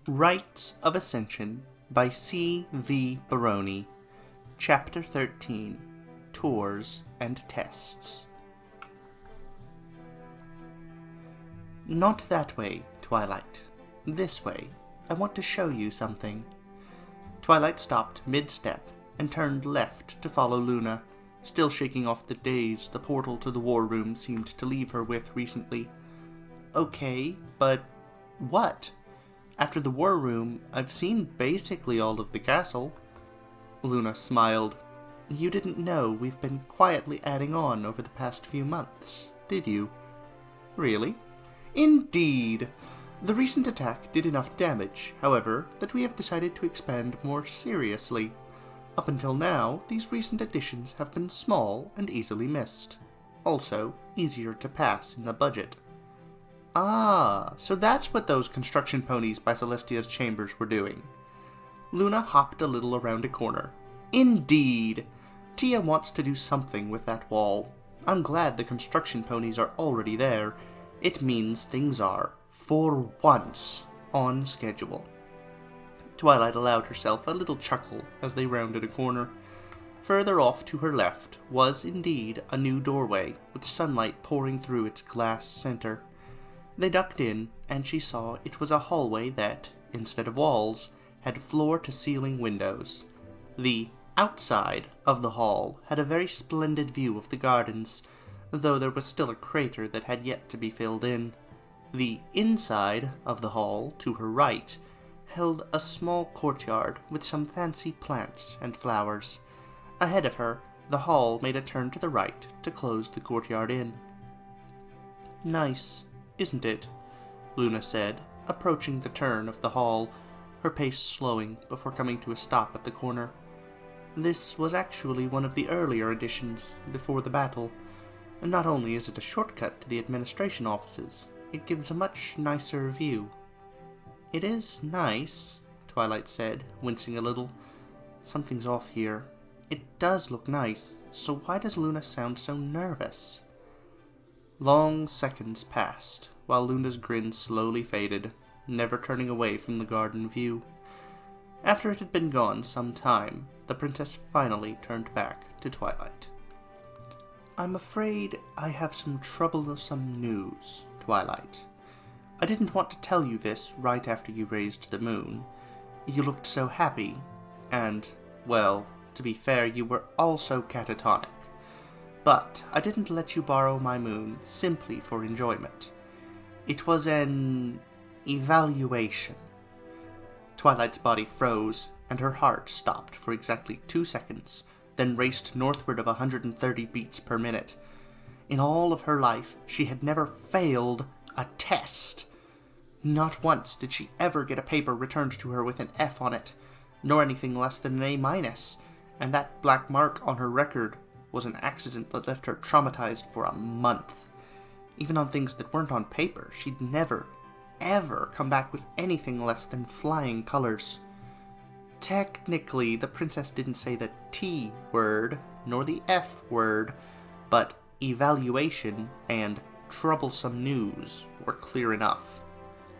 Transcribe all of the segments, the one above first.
Rites of Ascension by C. V. Baroni, Chapter 13, Tours and Tests. Not that way, Twilight. This way. I want to show you something. Twilight stopped mid-step and turned left to follow Luna, still shaking off the daze the portal to the war room seemed to leave her with recently. Okay, but what? After the war room, I've seen basically all of the castle. Luna smiled. You didn't know we've been quietly adding on over the past few months, did you? Really? Indeed! The recent attack did enough damage, however, that we have decided to expand more seriously. Up until now, these recent additions have been small and easily missed. Also, easier to pass in the budget. Ah, so that's what those construction ponies by Celestia's chambers were doing. Luna hopped a little around a corner. Indeed! Tia wants to do something with that wall. I'm glad the construction ponies are already there. It means things are, for once, on schedule. Twilight allowed herself a little chuckle as they rounded a corner. Further off to her left was indeed a new doorway, with sunlight pouring through its glass center. They ducked in, and she saw it was a hallway that, instead of walls, had floor-to-ceiling windows. The outside of the hall had a very splendid view of the gardens, though there was still a crater that had yet to be filled in. The inside of the hall, to her right, held a small courtyard with some fancy plants and flowers. Ahead of her, the hall made a turn to the right to close the courtyard in. Nice, isn't it? Luna said, approaching the turn of the hall, her pace slowing before coming to a stop at the corner. This was actually one of the earlier additions, before the battle. Not only is it a shortcut to the administration offices, it gives a much nicer view. It is nice, Twilight said, wincing a little. Something's off here. It does look nice, so why does Luna sound so nervous? Long seconds passed, while Luna's grin slowly faded, never turning away from the garden view. After it had been gone some time, the princess finally turned back to Twilight. I'm afraid I have some troublesome news, Twilight. I didn't want to tell you this right after you raised the moon. You looked so happy, and, well, to be fair, you were also catatonic. But I didn't let you borrow my moon simply for enjoyment. It was an evaluation. Twilight's body froze, and her heart stopped for exactly 2 seconds, then raced northward of 130 beats per minute. In all of her life, she had never failed a test. Not once did she ever get a paper returned to her with an F on it, nor anything less than an A-, and that black mark on her record was an accident that left her traumatized for a month. Even on things that weren't on paper, she'd never, ever come back with anything less than flying colors. Technically, the princess didn't say the T word, nor the F word, but evaluation and troublesome news were clear enough.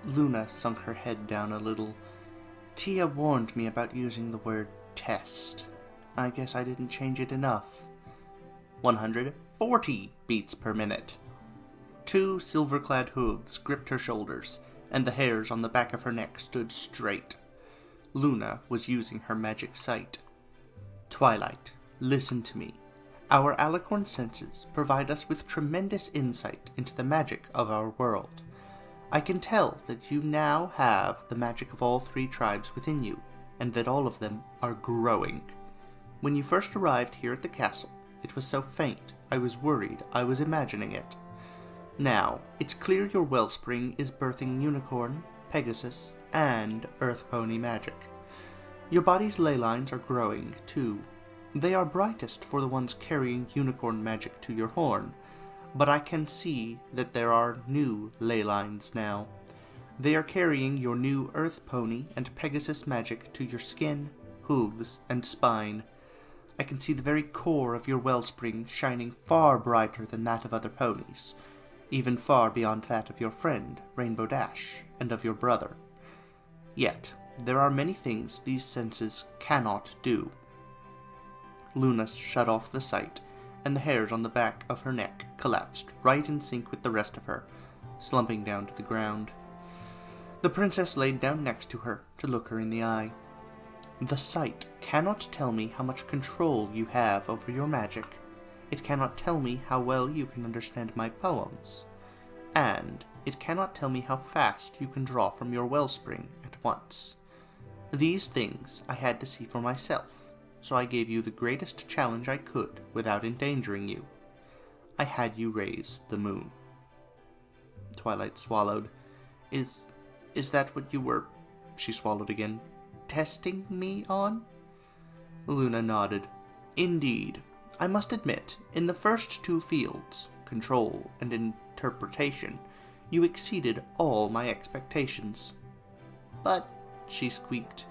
Luna sunk her head down a little. Tia warned me about using the word test. I guess I didn't change it enough. 140 beats per minute. 2 silver-clad hooves gripped her shoulders, and the hairs on the back of her neck stood straight. Luna was using her magic sight. Twilight, listen to me. Our alicorn senses provide us with tremendous insight into the magic of our world. I can tell that you now have the magic of all 3 tribes within you, and that all of them are growing. When you first arrived here at the castle, it was so faint, I was worried I was imagining it. Now, it's clear your wellspring is birthing unicorn, Pegasus, and earth pony magic. Your body's ley lines are growing, too. They are brightest for the ones carrying unicorn magic to your horn, but I can see that there are new ley lines now. They are carrying your new earth pony and Pegasus magic to your skin, hooves, and spine. I can see the very core of your wellspring shining far brighter than that of other ponies, even far beyond that of your friend, Rainbow Dash, and of your brother. Yet, there are many things these senses cannot do. Luna shut off the sight, and the hairs on the back of her neck collapsed right in sync with the rest of her, slumping down to the ground. The princess laid down next to her to look her in the eye. The sight cannot tell me how much control you have over your magic. It cannot tell me how well you can understand my poems. And it cannot tell me how fast you can draw from your wellspring at once. These things I had to see for myself, so I gave you the greatest challenge I could without endangering you. I had you raise the moon. Twilight swallowed. Is that what you were... She swallowed again. Testing me on? Luna nodded. Indeed. I must admit, in the first two fields, control and interpretation, you exceeded all my expectations. But, she squeaked.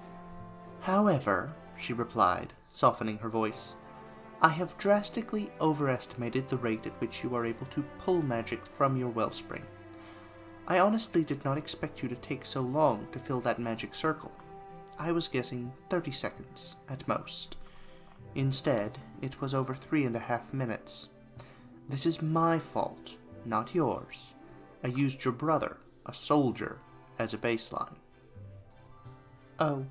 However, she replied, softening her voice, I have drastically overestimated the rate at which you are able to pull magic from your wellspring. I honestly did not expect you to take so long to fill that magic circle. I was guessing 30 seconds, at most. Instead, it was over 3.5 minutes. This is my fault, not yours. I used your brother, a soldier, as a baseline. Oh.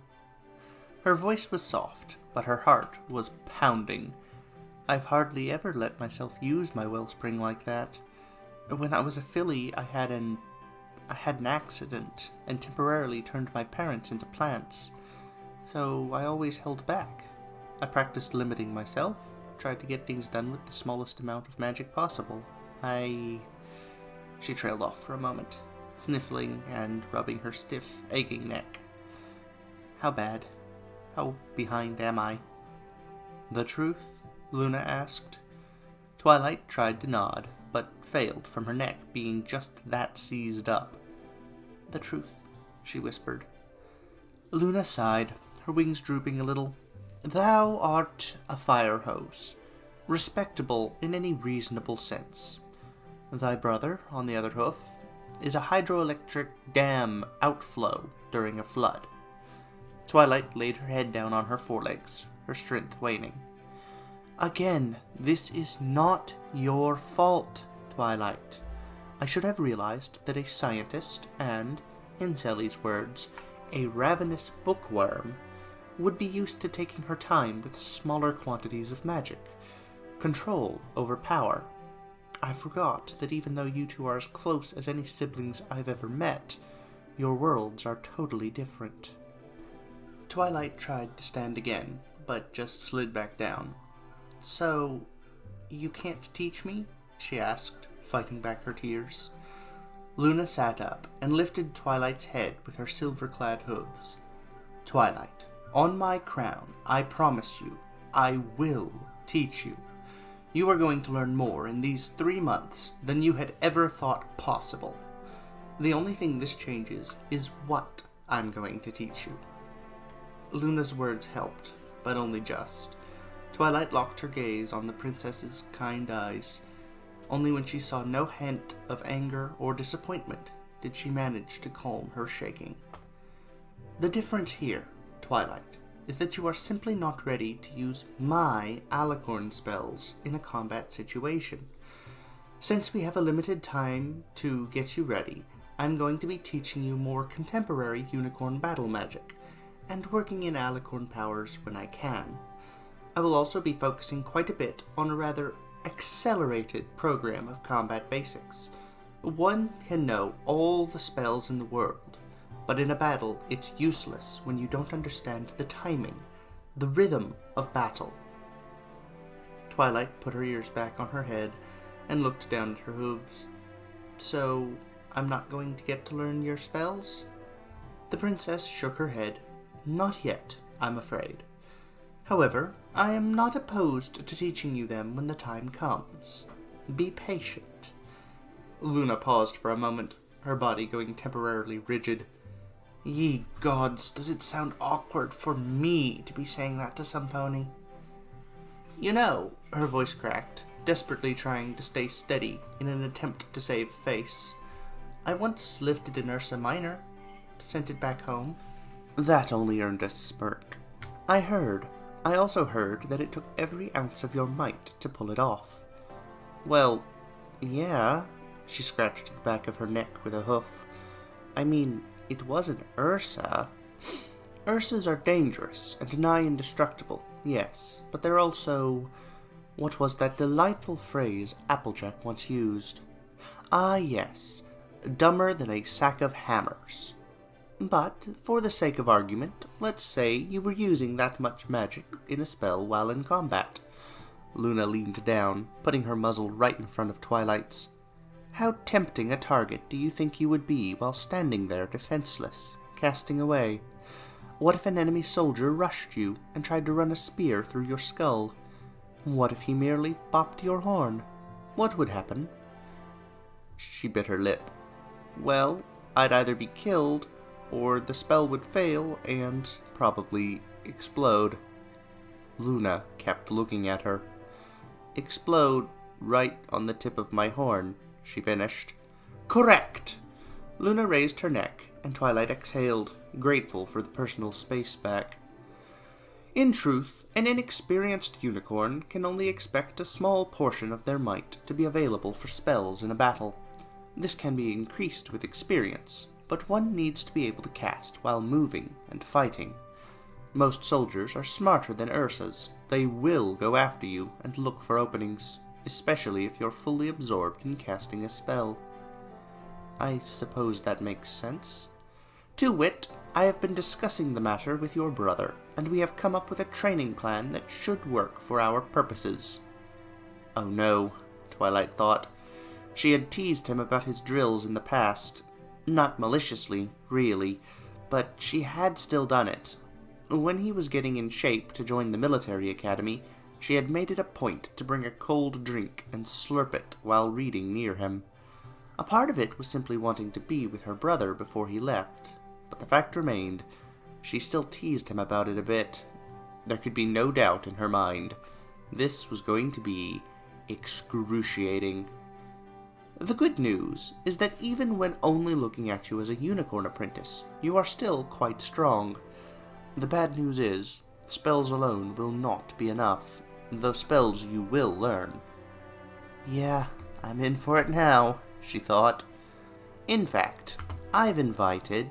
Her voice was soft, but her heart was pounding. I've hardly ever let myself use my wellspring like that. When I was a filly, I had an accident and temporarily turned my parents into plants. So I always held back. I practiced limiting myself, tried to get things done with the smallest amount of magic possible. She trailed off for a moment, sniffling and rubbing her stiff, aching neck. How bad? How behind am I? The truth? Luna asked. Twilight tried to nod, but failed from her neck being just that seized up. The truth, she whispered. Luna sighed, her wings drooping a little. Thou art a fire hose, respectable in any reasonable sense. Thy brother, on the other hoof, is a hydroelectric dam outflow during a flood. Twilight laid her head down on her forelegs, her strength waning. Again, this is not your fault, Twilight. I should have realized that a scientist and, in Sally's words, a ravenous bookworm would be used to taking her time with smaller quantities of magic. Control over power. I forgot that even though you two are as close as any siblings I've ever met, your worlds are totally different. Twilight tried to stand again, but just slid back down. So, you can't teach me? She asked, fighting back her tears. Luna sat up and lifted Twilight's head with her silver-clad hooves. Twilight, on my crown, I promise you, I will teach you. You are going to learn more in these 3 months than you had ever thought possible. The only thing this changes is what I'm going to teach you. Luna's words helped, but only just. Twilight locked her gaze on the princess's kind eyes. Only when she saw no hint of anger or disappointment did she manage to calm her shaking. The difference here, Twilight, is that you are simply not ready to use my alicorn spells in a combat situation. Since we have a limited time to get you ready, I'm going to be teaching you more contemporary unicorn battle magic, and working in alicorn powers when I can. I will also be focusing quite a bit on a rather accelerated program of combat basics. One can know all the spells in the world, but in a battle it's useless when you don't understand the timing, the rhythm of battle. Twilight put her ears back on her head and looked down at her hooves. So, I'm not going to get to learn your spells? The princess shook her head. Not yet, I'm afraid. However, I am not opposed to teaching you them when the time comes. Be patient. Luna paused for a moment, her body going temporarily rigid. Ye gods, does it sound awkward for me to be saying that to some pony? You know, her voice cracked, desperately trying to stay steady in an attempt to save face. I once lifted an Ursa Minor, sent it back home, That only earned a smirk. I also heard that it took every ounce of your might to pull it off. Well, yeah, she scratched the back of her neck with a hoof. I mean, it wasn't Ursa. Ursas are dangerous and nigh indestructible, yes, but they're also... What was that delightful phrase Applejack once used? Ah, yes, dumber than a sack of hammers. But, for the sake of argument, let's say you were using that much magic in a spell while in combat. Luna leaned down, putting her muzzle right in front of Twilight's. How tempting a target do you think you would be while standing there defenseless, casting away? What if an enemy soldier rushed you and tried to run a spear through your skull? What if he merely bopped your horn? What would happen? She bit her lip. Well, I'd either be killed, or the spell would fail and probably explode. Luna kept looking at her. Explode right on the tip of my horn, she finished. Correct! Luna raised her neck, and Twilight exhaled, grateful for the personal space back. In truth, an inexperienced unicorn can only expect a small portion of their might to be available for spells in a battle. This can be increased with experience, but one needs to be able to cast while moving and fighting. Most soldiers are smarter than Ursas. They will go after you and look for openings, especially if you're fully absorbed in casting a spell. I suppose that makes sense. To wit, I have been discussing the matter with your brother, and we have come up with a training plan that should work for our purposes. Oh no, Twilight thought. She had teased him about his drills in the past. Not maliciously, really, but she had still done it. When he was getting in shape to join the military academy, she had made it a point to bring a cold drink and slurp it while reading near him. A part of it was simply wanting to be with her brother before he left, but the fact remained, she still teased him about it a bit. There could be no doubt in her mind. This was going to be excruciating. The good news is that even when only looking at you as a unicorn apprentice, you are still quite strong. The bad news is, spells alone will not be enough, though spells you will learn. Yeah, I'm in for it now, she thought. In fact, I've invited...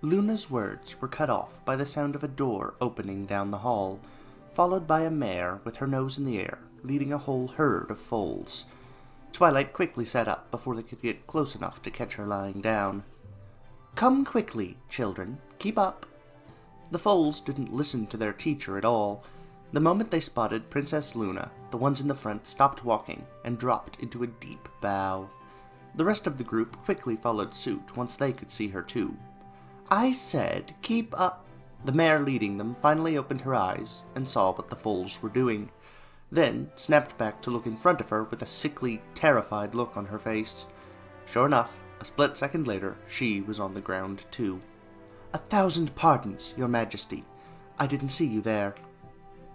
Luna's words were cut off by the sound of a door opening down the hall, followed by a mare with her nose in the air, leading a whole herd of foals. Twilight quickly sat up before they could get close enough to catch her lying down. Come quickly, children. Keep up. The foals didn't listen to their teacher at all. The moment they spotted Princess Luna, the ones in the front stopped walking and dropped into a deep bow. The rest of the group quickly followed suit once they could see her too. I said, keep up. The mare leading them finally opened her eyes and saw what the foals were doing, then snapped back to look in front of her with a sickly, terrified look on her face. Sure enough, a split second later, she was on the ground too. 1,000 pardons, Your Majesty. I didn't see you there.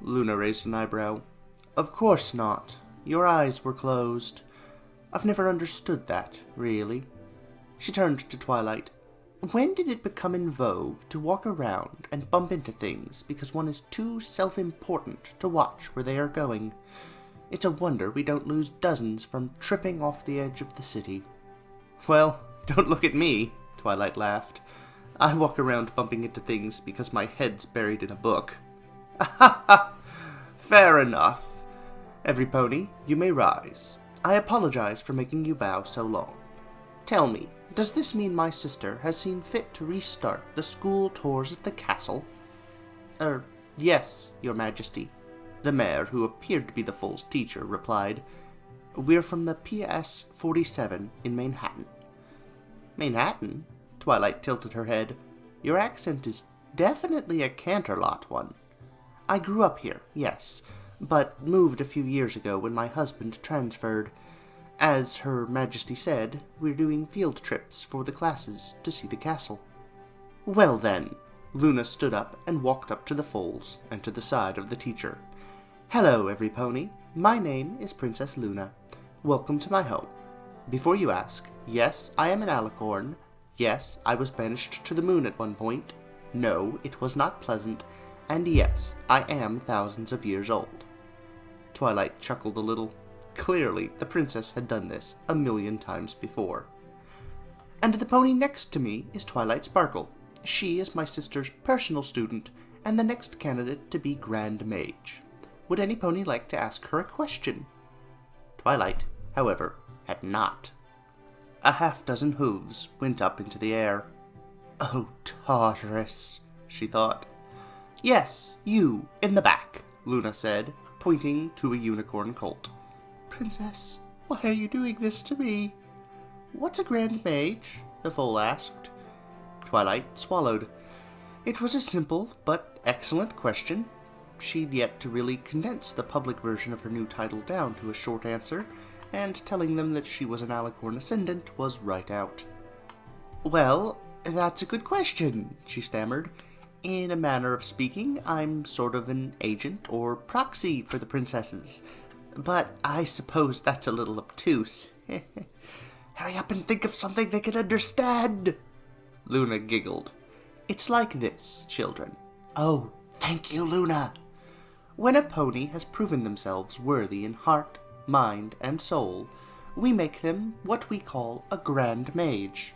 Luna raised an eyebrow. Of course not. Your eyes were closed. I've never understood that, really. She turned to Twilight. When did it become in vogue to walk around and bump into things because one is too self-important to watch where they are going? It's a wonder we don't lose dozens from tripping off the edge of the city. Well, don't look at me, Twilight laughed. I walk around bumping into things because my head's buried in a book. Ha ha! Fair enough. Every pony, you may rise. I apologize for making you bow so long. Tell me, does this mean my sister has seen fit to restart the school tours of the castle? Yes, Your Majesty. The mare, who appeared to be the foal's teacher, replied. We're from the PS 47 in Manhattan. Manhattan? Twilight tilted her head. Your accent is definitely a Canterlot one. I grew up here, yes, but moved a few years ago when my husband transferred. As Her Majesty said, we're doing field trips for the classes to see the castle. Well then, Luna stood up and walked up to the foals and to the side of the teacher. Hello, every pony. My name is Princess Luna. Welcome to my home. Before you ask, yes, I am an alicorn. Yes, I was banished to the moon at one point. No, it was not pleasant, and yes, I am thousands of years old. Twilight chuckled a little. Clearly, the princess had done this 1,000,000 times before. And the pony next to me is Twilight Sparkle. She is my sister's personal student, and the next candidate to be Grand Mage. Would any pony like to ask her a question? Twilight, however, had not. A half-dozen hooves went up into the air. Oh, Tartarus, she thought. Yes, you, in the back, Luna said, pointing to a unicorn colt. Princess, why are you doing this to me? What's a Grand Mage? The foal asked. Twilight swallowed. It was a simple but excellent question. She'd yet to really condense the public version of her new title down to a short answer, and telling them that she was an Alicorn Ascendant was right out. Well, that's a good question, she stammered. In a manner of speaking, I'm sort of an agent or proxy for the princesses. But I suppose that's a little obtuse. Hurry up and think of something they can understand. Luna giggled. It's like this, children. Oh, thank you, Luna. When a pony has proven themselves worthy in heart, mind, and soul, we make them what we call a Grand Mage.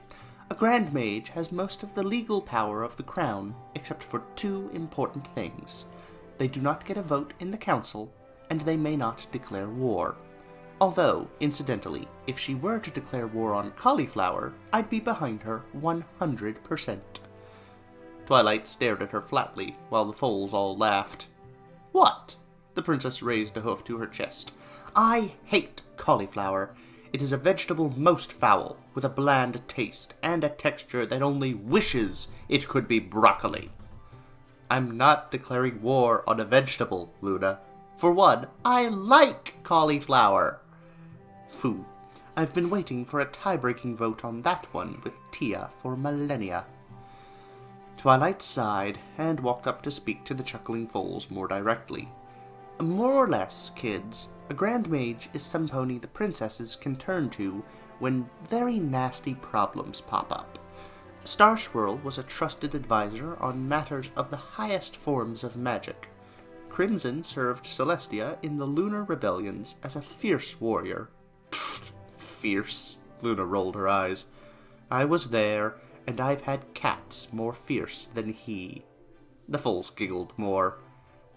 A Grand Mage has most of the legal power of the crown, except for two important things. They do not get a vote in the council, and they may not declare war. Although, incidentally, if she were to declare war on Cauliflower, I'd be behind her 100%. Twilight stared at her flatly, while the foals all laughed. What? The princess raised a hoof to her chest. I hate cauliflower. It is a vegetable most foul, with a bland taste and a texture that only wishes it could be broccoli. I'm not declaring war on a vegetable, Luna. For one, I like cauliflower. Phoo. I've been waiting for a tie-breaking vote on that one with Tia for millennia. Twilight sighed and walked up to speak to the chuckling foals more directly. More or less, kids, a Grand Mage is some pony the princesses can turn to when very nasty problems pop up. Star Swirl was a trusted advisor on matters of the highest forms of magic. Crimson served Celestia in the Lunar Rebellions as a fierce warrior. Pfft, fierce, Luna rolled her eyes. I was there, and I've had cats more fierce than he. The foals giggled more.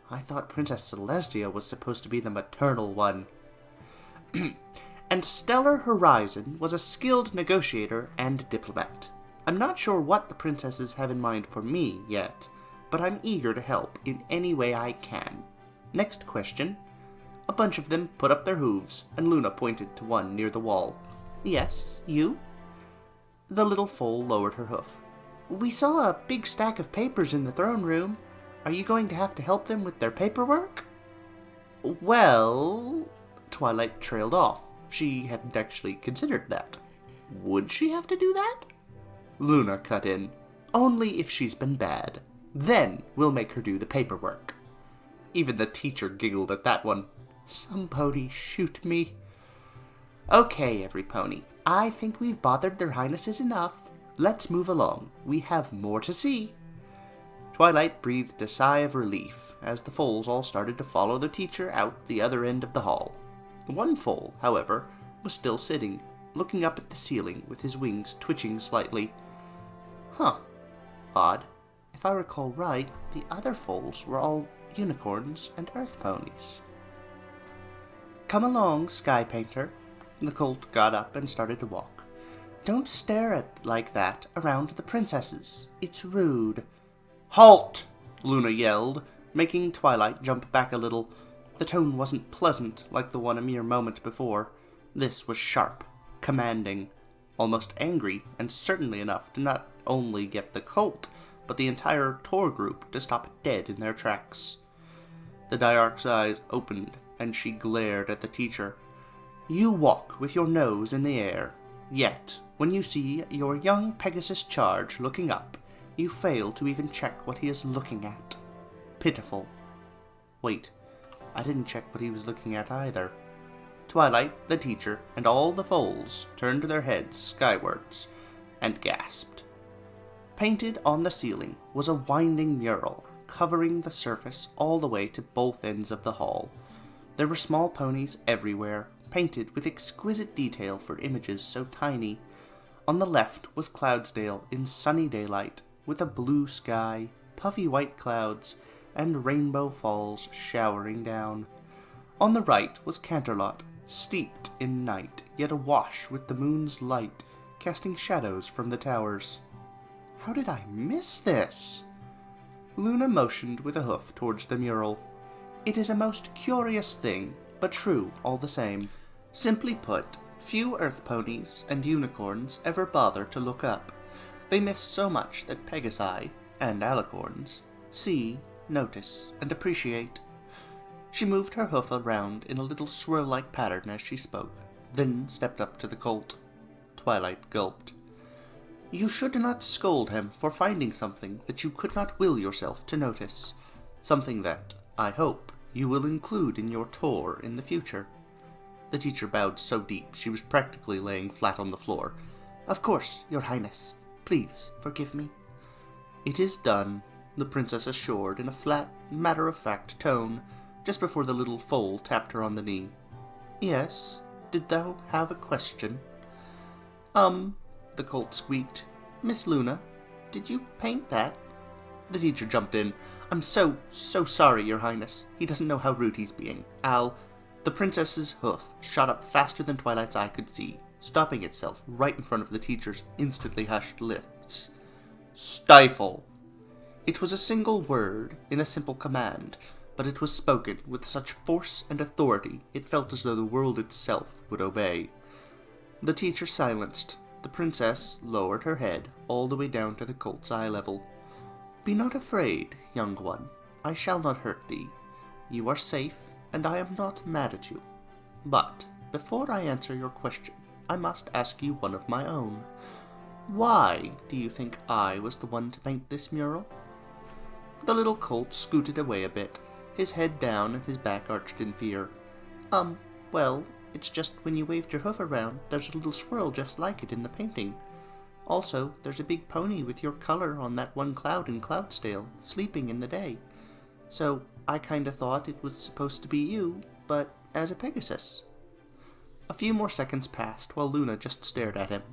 I thought Princess Celestia was supposed to be the maternal one. And Stellar Horizon was a skilled negotiator and diplomat. I'm not sure what the princesses have in mind for me yet, but I'm eager to help in any way I can. Next question. A bunch of them put up their hooves, and Luna pointed to one near the wall. Yes, you? The little foal lowered her hoof. We saw a big stack of papers in the throne room. Are you going to have to help them with their paperwork? Well, Twilight trailed off. She hadn't actually considered that. Would she have to do that? Luna cut in. Only if she's been bad. Then we'll make her do the paperwork. Even the teacher giggled at that one. Some pony shoot me. Okay, every pony. I think we've bothered their highnesses enough. Let's move along. We have more to see. Twilight breathed a sigh of relief as the foals all started to follow the teacher out the other end of the hall. One foal, however, was still sitting, looking up at the ceiling with his wings twitching slightly. Huh. Odd. If I recall right, the other foals were all unicorns and earth ponies. Come along, Sky Painter. The colt got up and started to walk. Don't stare at like that around the princesses. It's rude. Halt! Luna yelled, making Twilight jump back a little. The tone wasn't pleasant like the one a mere moment before. This was sharp, commanding, almost angry, and certainly enough to not only get the colt, but the entire tour group to stop dead in their tracks. The Diarch's eyes opened, and she glared at the teacher. You walk with your nose in the air, yet, when you see your young Pegasus charge looking up, you fail to even check what he is looking at. Pitiful. Wait, I didn't check what he was looking at either. Twilight, the teacher, and all the foals turned their heads skywards and gasped. Painted on the ceiling was a winding mural, covering the surface all the way to both ends of the hall. There were small ponies everywhere, painted with exquisite detail for images so tiny. On the left was Cloudsdale in sunny daylight, with a blue sky, puffy white clouds, and rainbow falls showering down. On the right was Canterlot, steeped in night, yet awash with the moon's light, casting shadows from the towers. How did I miss this? Luna motioned with a hoof towards the mural. It is a most curious thing, but true all the same. Simply put, few earth ponies and unicorns ever bother to look up. They miss so much that Pegasi, and alicorns, see, notice, and appreciate. She moved her hoof around in a little swirl-like pattern as she spoke, then stepped up to the colt. Twilight gulped. You should not scold him for finding something that you could not will yourself to notice. Something that, I hope, you will include in your tour in the future. The teacher bowed so deep she was practically laying flat on the floor. Of course, Your Highness. Please forgive me. It is done, the princess assured in a flat, matter-of-fact tone, just before the little foal tapped her on the knee. Yes, did thou have a question? The colt squeaked. Miss Luna, did you paint that? The teacher jumped in. I'm so sorry, Your Highness. He doesn't know how rude he's being. The princess's hoof shot up faster than Twilight's eye could see, stopping itself right in front of the teacher's instantly hushed lips. Stifle! It was a single word in a simple command, but it was spoken with such force and authority it felt as though the world itself would obey. The teacher silenced. The princess lowered her head all the way down to the colt's eye level. Be not afraid, young one. I shall not hurt thee. You are safe, and I am not mad at you. But, before I answer your question, I must ask you one of my own. Why do you think I was the one to paint this mural? The little colt scooted away a bit, his head down and his back arched in fear. Well, it's just when you waved your hoof around, there's a little swirl just like it in the painting. Also, there's a big pony with your color on that one cloud in Cloudsdale, sleeping in the day. So, I kinda thought it was supposed to be you, but as a Pegasus. A few more seconds passed while Luna just stared at him.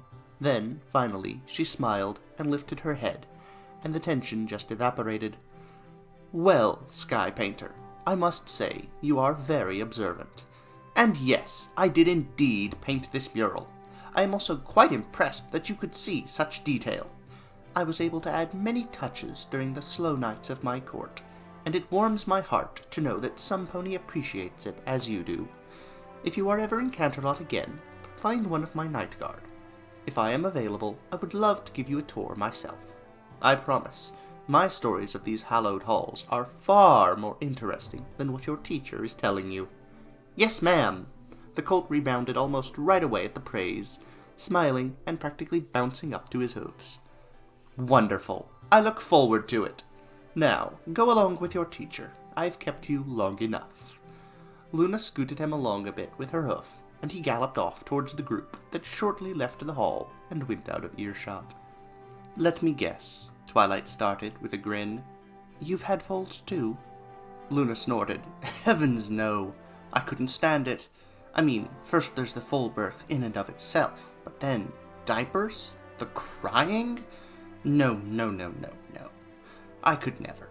Then, finally, she smiled and lifted her head, and the tension just evaporated. Well, Sky Painter, I must say you are very observant. And yes, I did indeed paint this mural. I am also quite impressed that you could see such detail. I was able to add many touches during the slow nights of my court, and it warms my heart to know that some pony appreciates it as you do. If you are ever in Canterlot again, find one of my Night Guard. If I am available, I would love to give you a tour myself. I promise, my stories of these hallowed halls are far more interesting than what your teacher is telling you. Yes, ma'am! The colt rebounded almost right away at the praise, smiling and practically bouncing up to his hooves. Wonderful! I look forward to it. Now, go along with your teacher. I've kept you long enough. Luna scooted him along a bit with her hoof, and he galloped off towards the group that shortly left the hall and went out of earshot. Let me guess, Twilight started with a grin. You've had foals too? Luna snorted. Heavens no! I couldn't stand it. I mean, first there's the full birth in and of itself, but then diapers? The crying? No. I could never.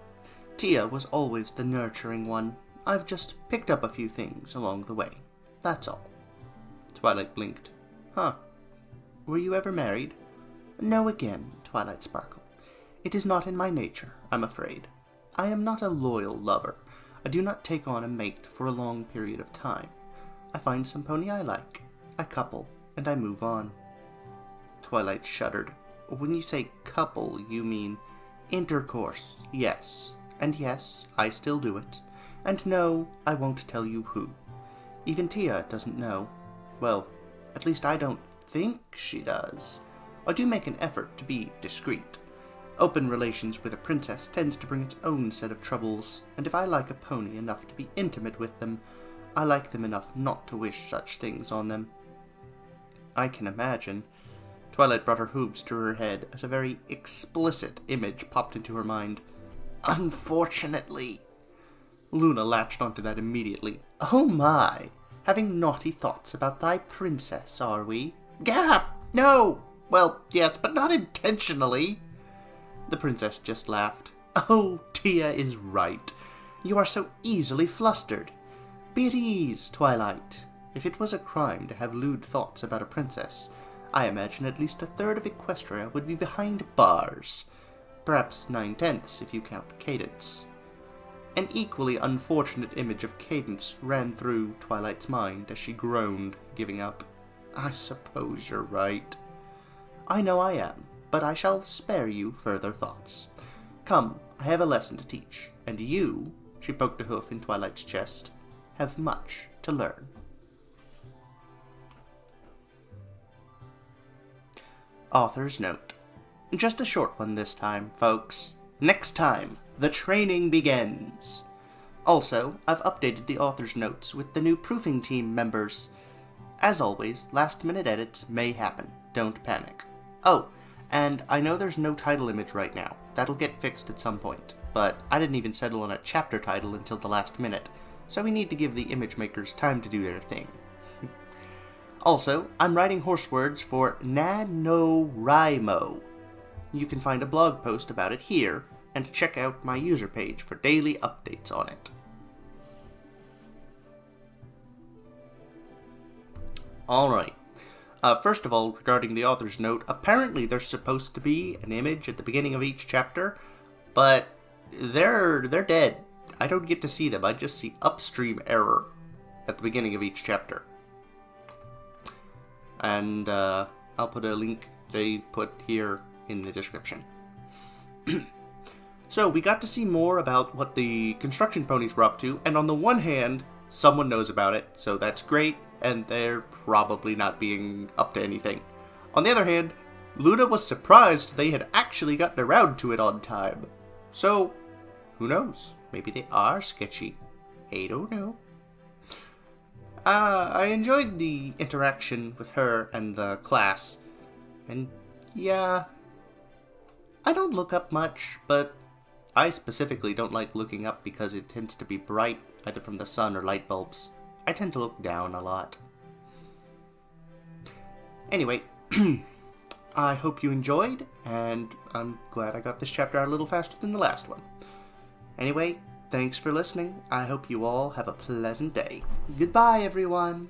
Tia was always the nurturing one. I've just picked up a few things along the way. That's all. Twilight blinked. Huh. Were you ever married? No again, Twilight sparkled. It is not in my nature, I'm afraid. I am not a loyal lover. I do not take on a mate for a long period of time. I find some pony I like, I couple, and I move on. Twilight shuddered. When you say couple, you mean intercourse, yes. And yes, I still do it. And no, I won't tell you who. Even Tia doesn't know. Well, at least I don't think she does. I do make an effort to be discreet. Open relations with a princess tends to bring its own set of troubles, and if I like a pony enough to be intimate with them, I like them enough not to wish such things on them. I can imagine. Twilight brought her hooves to her head as a very explicit image popped into her mind. Unfortunately. Luna latched onto that immediately. Oh my! Having naughty thoughts about thy princess, are we? Gah! No! Well, yes, but not intentionally. The princess just laughed. Oh, Tia is right. You are so easily flustered. Be at ease, Twilight. If it was a crime to have lewd thoughts about a princess, I imagine at least a third of Equestria would be behind bars. Perhaps 9/10 if you count Cadence. An equally unfortunate image of Cadence ran through Twilight's mind as she groaned, giving up. I suppose you're right. I know I am, but I shall spare you further thoughts. Come, I have a lesson to teach, and you, she poked a hoof in Twilight's chest, have much to learn. Author's note. Just a short one this time, folks. Next time, the training begins. Also, I've updated the author's notes with the new proofing team members. As always, last-minute edits may happen. Don't panic. Oh, and I know there's no title image right now. That'll get fixed at some point. But I didn't even settle on a chapter title until the last minute, so we need to give the image makers time to do their thing. Also, I'm writing horse words for NaNoWriMo. You can find a blog post about it here, and check out my user page for daily updates on it. Alright. First of all, regarding the author's note, apparently there's supposed to be an image at the beginning of each chapter, but they're dead. I don't get to see them, I just see upstream error at the beginning of each chapter. And I'll put a link they put here in the description. So we got to see more about what the construction ponies were up to, and on the one hand, someone knows about it, so that's great, and they're probably not being up to anything. On the other hand, Luna was surprised they had actually gotten around to it on time. So, who knows? Maybe they are sketchy. I don't know. I enjoyed the interaction with her and the class. And yeah, I don't look up much, but I specifically don't like looking up because it tends to be bright, either from the sun or light bulbs. I tend to look down a lot. Anyway, I hope you enjoyed, and I'm glad I got this chapter out a little faster than the last one. Anyway, thanks for listening. I hope you all have a pleasant day. Goodbye, everyone.